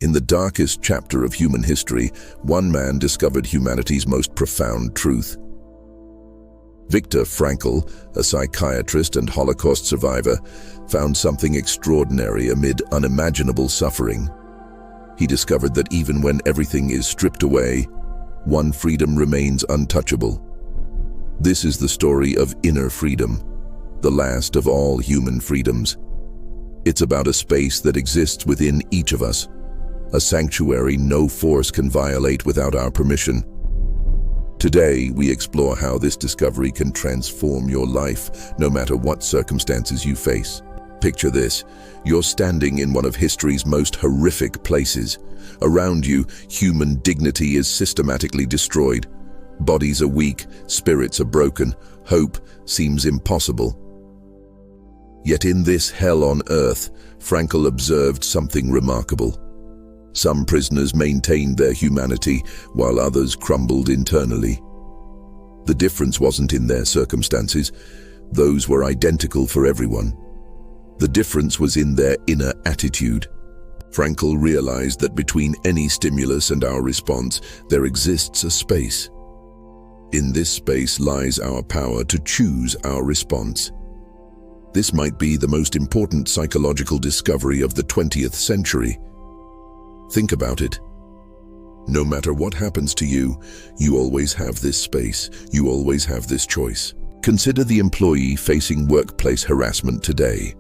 In the darkest chapter of human history, one man discovered humanity's most profound truth. Viktor Frankl, a psychiatrist and Holocaust survivor, found something extraordinary amid unimaginable suffering. He discovered that even when everything is stripped away, one freedom remains untouchable. This is the story of inner freedom, the last of all human freedoms. It's about a space that exists within each of us, a sanctuary no force can violate without our permission. Today, we explore how this discovery can transform your life, no matter what circumstances you face. Picture this: you're standing in one of history's most horrific places. Around you, human dignity is systematically destroyed. Bodies are weak, spirits are broken, hope seems impossible. Yet in this hell on earth, Frankl observed something remarkable. Some prisoners maintained their humanity, while others crumbled internally. The difference wasn't in their circumstances. Those were identical for everyone. The difference was in their inner attitude. Frankl realized that between any stimulus and our response, there exists a space. In this space lies our power to choose our response. This might be the most important psychological discovery of the 20th century. Think about it. No matter what happens to you, you always have this space. You always have this choice. Consider the employee facing workplace harassment today.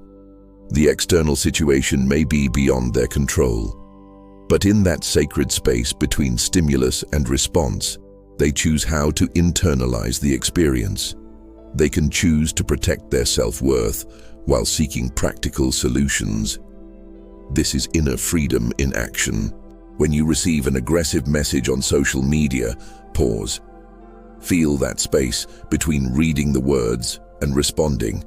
The external situation may be beyond their control, but in that sacred space between stimulus and response, they choose how to internalize the experience. They can choose to protect their self-worth while seeking practical solutions. This is inner freedom in action. When you receive an aggressive message on social media, pause. Feel that space between reading the words and responding.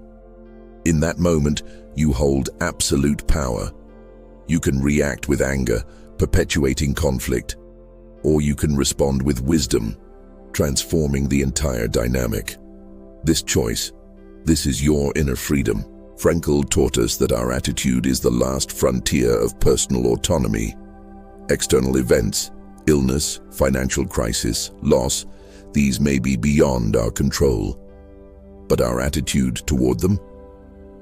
In that moment, you hold absolute power. You can react with anger, perpetuating conflict, or you can respond with wisdom, transforming the entire dynamic. This choice, this is your inner freedom. Frankl taught us that our attitude is the last frontier of personal autonomy. External events, illness, financial crisis, loss, these may be beyond our control. But our attitude toward them,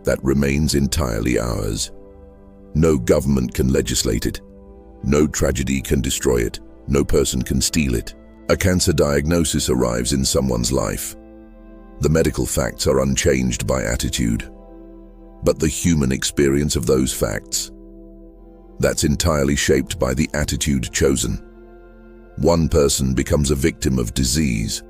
that remains entirely ours. No government can legislate it. No tragedy can destroy it. No person can steal it. A cancer diagnosis arrives in someone's life. The medical facts are unchanged by attitude. But the human experience of those facts, that's entirely shaped by the attitude chosen. One person becomes a victim of disease.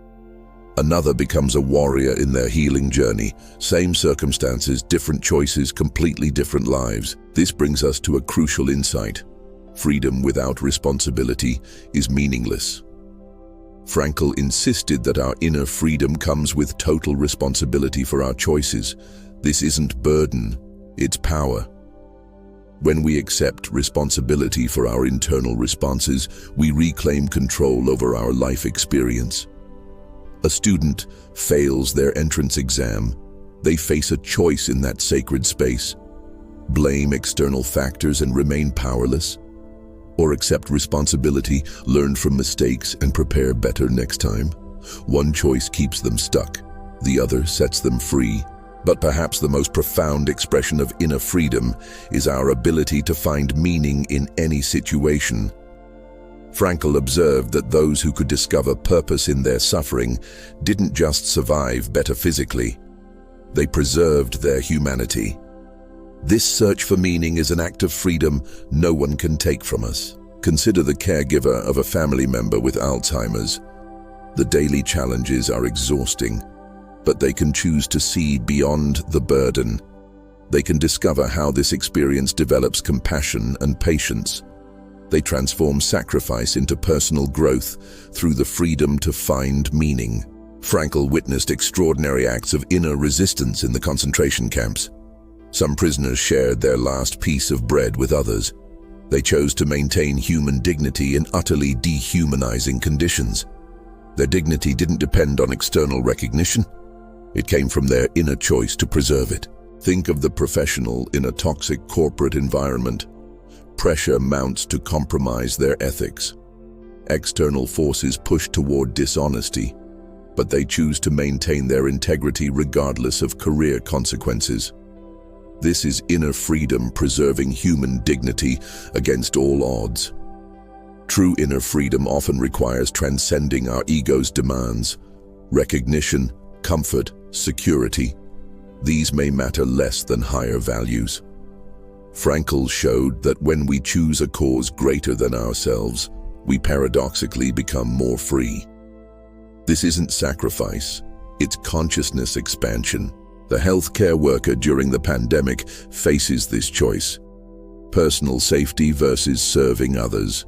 Another becomes a warrior in their healing journey. Same circumstances, different choices, completely different lives. This brings us to a crucial insight. Freedom without responsibility is meaningless. Frankl insisted that our inner freedom comes with total responsibility for our choices. This isn't burden, it's power. When we accept responsibility for our internal responses, we reclaim control over our life experience. A student fails their entrance exam. They face a choice in that sacred space. Blame external factors and remain powerless, or accept responsibility, learn from mistakes, and prepare better next time. One choice keeps them stuck, the other sets them free. But perhaps the most profound expression of inner freedom is our ability to find meaning in any situation. Frankl observed that those who could discover purpose in their suffering didn't just survive better physically, they preserved their humanity. This search for meaning is an act of freedom no one can take from us. Consider the caregiver of a family member with Alzheimer's. The daily challenges are exhausting, but they can choose to see beyond the burden. They can discover how this experience develops compassion and patience. They transform sacrifice into personal growth through the freedom to find meaning. Frankl witnessed extraordinary acts of inner resistance in the concentration camps. Some prisoners shared their last piece of bread with others. They chose to maintain human dignity in utterly dehumanizing conditions. Their dignity didn't depend on external recognition. It came from their inner choice to preserve it. Think of the professional in a toxic corporate environment. pressure mounts to compromise their ethics. External forces push toward dishonesty, but they choose to maintain their integrity regardless of career consequences. This is inner freedom, preserving human dignity against all odds. True inner freedom often requires transcending our ego's demands. Recognition, comfort, security. These may matter less than higher values. Frankl showed that when we choose a cause greater than ourselves, we paradoxically become more free. This isn't sacrifice, it's consciousness expansion. The healthcare worker during the pandemic faces this choice: personal safety versus serving others.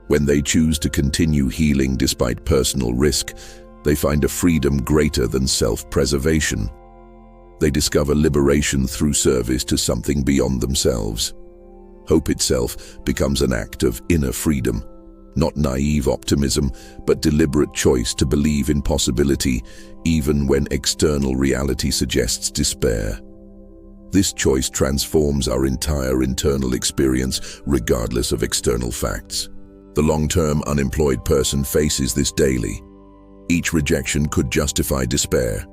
When they choose to continue healing despite personal risk, they find a freedom greater than self-preservation. They discover liberation through service to something beyond themselves. Hope itself becomes an act of inner freedom, not naive optimism, but deliberate choice to believe in possibility even when external reality suggests despair. This choice transforms our entire internal experience regardless of external facts. The long-term unemployed person faces this daily. Each rejection could justify despair.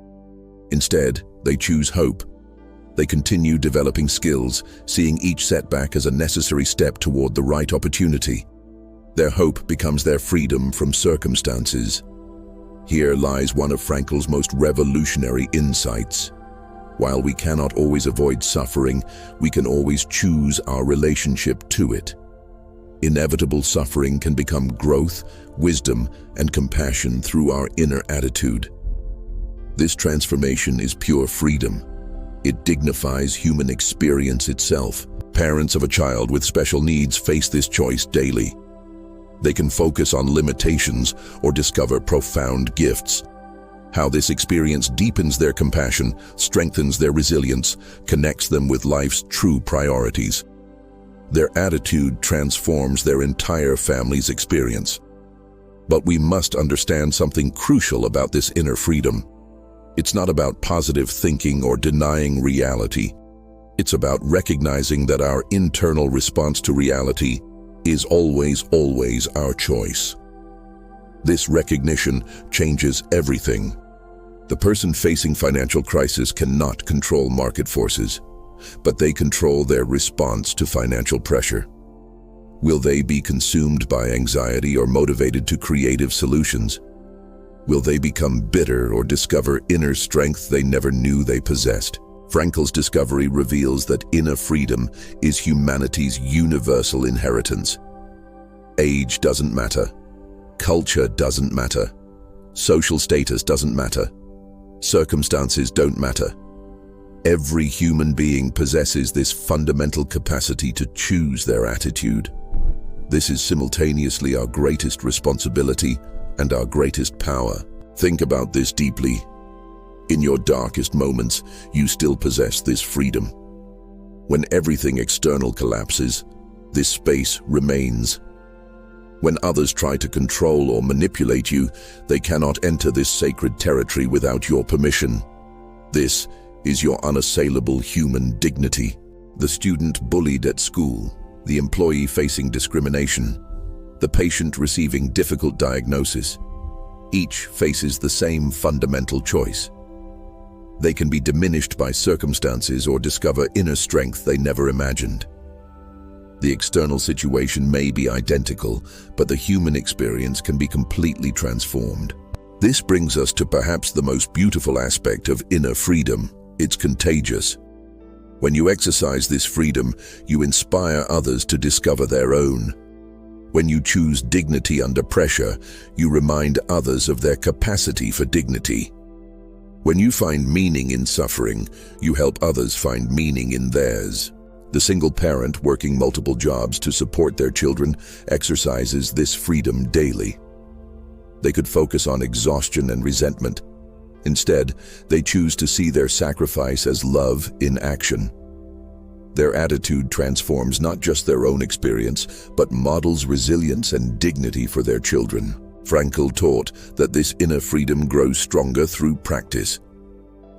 Instead, they choose hope. They continue developing skills, seeing each setback as a necessary step toward the right opportunity. Their hope becomes their freedom from circumstances. Here lies one of Frankl's most revolutionary insights. While we cannot always avoid suffering, we can always choose our relationship to it. Inevitable suffering can become growth, wisdom, and compassion through our inner attitude. This transformation is pure freedom. It dignifies human experience itself. Parents of a child with special needs face this choice daily. They can focus on limitations or discover profound gifts. How this experience deepens their compassion, strengthens their resilience, connects them with life's true priorities. Their attitude transforms their entire family's experience. But we must understand something crucial about this inner freedom. It's not about positive thinking or denying reality. It's about recognizing that our internal response to reality is always our choice. This recognition changes everything. The person facing financial crisis cannot control market forces, but they control their response to financial pressure. Will they be consumed by anxiety or motivated to creative solutions? Will they become bitter or discover inner strength they never knew they possessed? Frankl's discovery reveals that inner freedom is humanity's universal inheritance. Age doesn't matter. Culture doesn't matter. Social status doesn't matter. Circumstances don't matter. Every human being possesses this fundamental capacity to choose their attitude. This is simultaneously our greatest responsibility and our greatest power. Think about this deeply. In your darkest moments, you still possess this freedom. When everything external collapses, this space remains. When others try to control or manipulate you, they cannot enter this sacred territory without your permission. This is your unassailable human dignity. The student bullied at school, the employee facing discrimination, the patient receiving difficult diagnosis. Each faces the same fundamental choice. They can be diminished by circumstances or discover inner strength they never imagined. The external situation may be identical, but the human experience can be completely transformed. This brings us to perhaps the most beautiful aspect of inner freedom. It's contagious. When you exercise this freedom, you inspire others to discover their own. When you choose dignity under pressure, you remind others of their capacity for dignity. When you find meaning in suffering, you help others find meaning in theirs. The single parent working multiple jobs to support their children exercises this freedom daily. They could focus on exhaustion and resentment. Instead, they choose to see their sacrifice as love in action. Their attitude transforms not just their own experience, but models resilience and dignity for their children. Frankl taught that this inner freedom grows stronger through practice.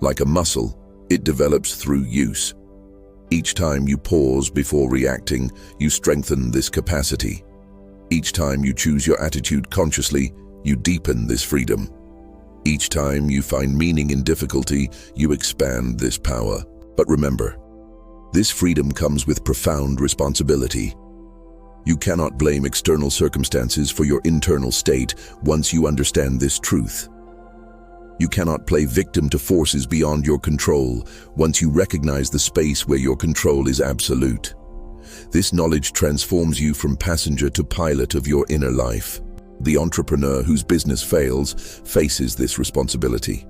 Like a muscle, it develops through use. Each time you pause before reacting, you strengthen this capacity. Each time you choose your attitude consciously, you deepen this freedom. Each time you find meaning in difficulty, you expand this power. But remember, this freedom comes with profound responsibility. You cannot blame external circumstances for your internal state once you understand this truth. You cannot play victim to forces beyond your control once you recognize the space where your control is absolute. This knowledge transforms you from passenger to pilot of your inner life. The entrepreneur whose business fails faces this responsibility.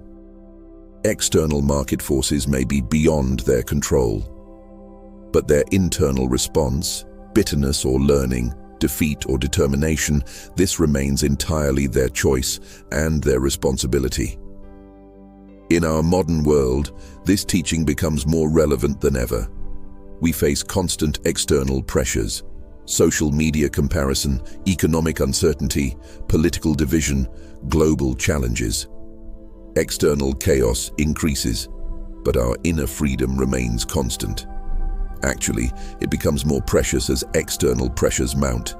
External market forces may be beyond their control, but their internal response, bitterness or learning, defeat or determination, this remains entirely their choice and their responsibility. In our modern world, this teaching becomes more relevant than ever. We face constant external pressures, social media comparison, economic uncertainty, political division, global challenges. External chaos increases, but our inner freedom remains constant. Actually, it becomes more precious as external pressures mount.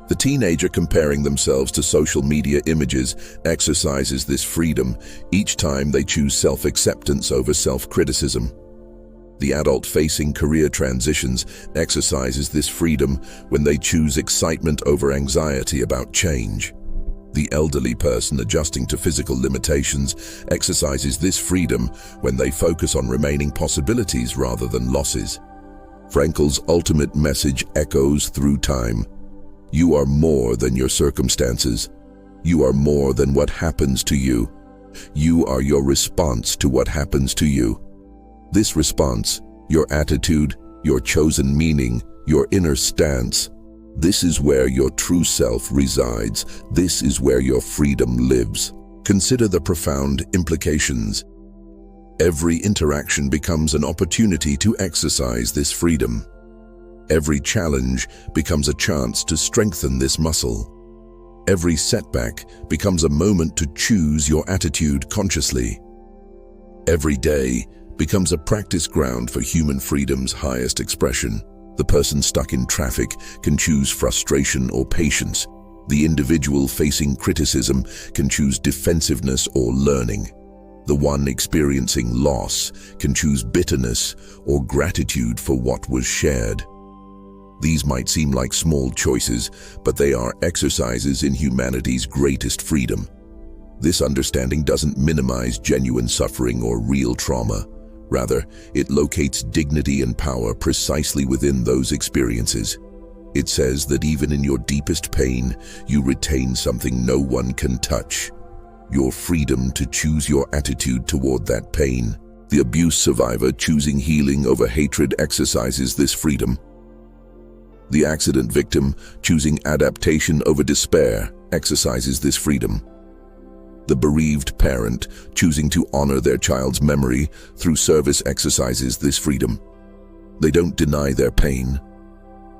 The teenager comparing themselves to social media images exercises this freedom each time they choose self-acceptance over self-criticism. The adult facing career transitions exercises this freedom when they choose excitement over anxiety about change. The elderly person adjusting to physical limitations exercises this freedom when they focus on remaining possibilities rather than losses. Frankl's ultimate message echoes through time. You are more than your circumstances. You are more than what happens to you. You are your response to what happens to you. This response, your attitude, your chosen meaning, your inner stance, this is where your true self resides. This is where your freedom lives. Consider the profound implications. Every interaction becomes an opportunity to exercise this freedom. Every challenge becomes a chance to strengthen this muscle. Every setback becomes a moment to choose your attitude consciously. Every day becomes a practice ground for human freedom's highest expression. The person stuck in traffic can choose frustration or patience. The individual facing criticism can choose defensiveness or learning. The one experiencing loss can choose bitterness or gratitude for what was shared. These might seem like small choices, but they are exercises in humanity's greatest freedom. This understanding doesn't minimize genuine suffering or real trauma. Rather, it locates dignity and power precisely within those experiences. It says that even in your deepest pain, you retain something no one can touch. Your freedom to choose your attitude toward that pain. The abuse survivor choosing healing over hatred exercises this freedom. The accident victim choosing adaptation over despair exercises this freedom. The bereaved parent choosing to honor their child's memory through service exercises this freedom. They don't deny their pain.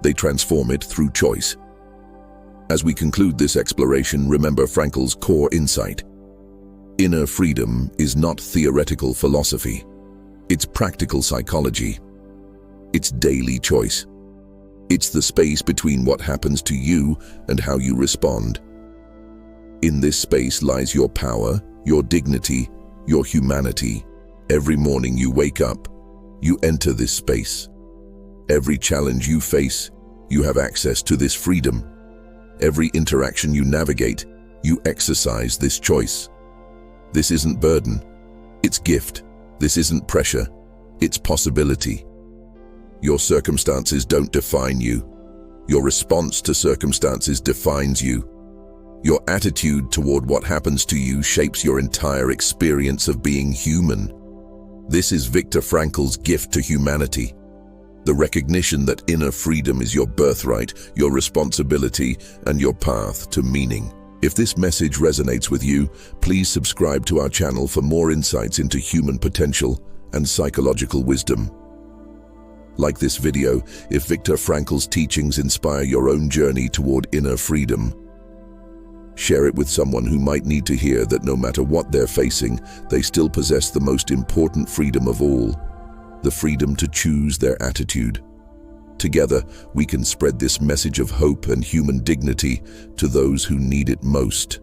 They transform it through choice. As we conclude this exploration, remember Frankl's core insight. Inner freedom is not theoretical philosophy. It's practical psychology. It's daily choice. It's the space between what happens to you and how you respond. In this space lies your power, your dignity, your humanity. Every morning you wake up, you enter this space. Every challenge you face, you have access to this freedom. Every interaction you navigate, you exercise this choice. This isn't burden, it's gift. This isn't pressure, it's possibility. Your circumstances don't define you. Your response to circumstances defines you. Your attitude toward what happens to you shapes your entire experience of being human. This is Viktor Frankl's gift to humanity. The recognition that inner freedom is your birthright, your responsibility, and your path to meaning. If this message resonates with you, please subscribe to our channel for more insights into human potential and psychological wisdom. Like this video if Viktor Frankl's teachings inspire your own journey toward inner freedom. Share it with someone who might need to hear that no matter what they're facing, they still possess the most important freedom of all, the freedom to choose their attitude. Together, we can spread this message of hope and human dignity to those who need it most.